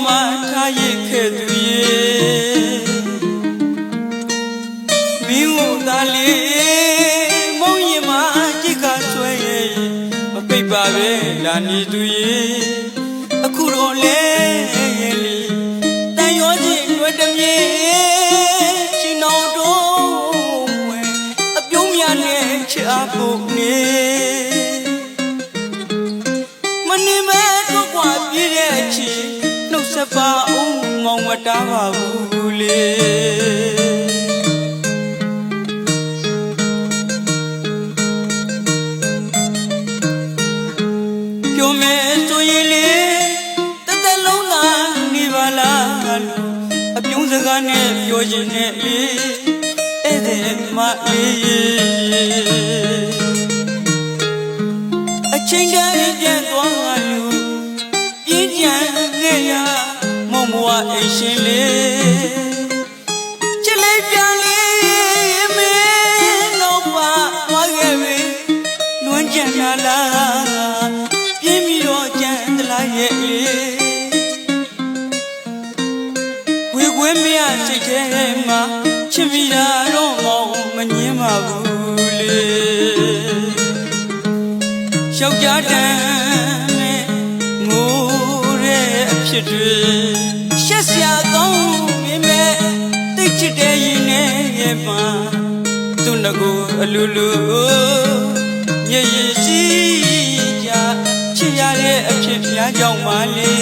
မှာထားရခဲ့သူရေမင်းတို့သားလေးမုံရင်မှာကြည့်ကဆွဲရဲ့မပိတ်ပါပဲလာနေသူရေအခုတော့လဲတန်ရောချင်းလွယ်တမြေရှင်တော်တို့ဝင်အပြုံးများနဲ့ချအဖို့နေမနေမဲတော့กว่าပြည့်တဲ့ချီနှုတ်ဆက်ပါအောင်မောင်မတားပါဘူးလေပြောမယ်ဆိုရင်လေတသက်လုံးသာနေပါလားလို့အပြုံးစကားနဲ့ပြောခြင်းနဲ့လေအဲ့ဒီမအေးအချိန်တည်းပြန်သွားလို့ပြင်းကြံခဲ့ရမုံမဝအိမ်ရှင်လေချစ်လေးပြန်လေးမင်းတော့ပါသွားခဲ့ပြီလွမ်းကြံလာလားပြင်းပြီးတော့ကြံသလားရဲ့လေဝေခွေးမရစိတ်ထဲမှာချစ်မိတာတော့မောင်မငင်းပါဘူးလေယောက်ျားတန်းနဲ့ငိုတဲ့အဖြစ်တွေရှက်စရာကောင်းပေမဲ့တိတ်ချစ်တဲ့ရင်နဲ့ရဲ့မှာသူ့ငကိုအလူလူရည်ရည်ရှိကြချစ်ရတဲ့အဖြစ်များကြောင့်ပါလေ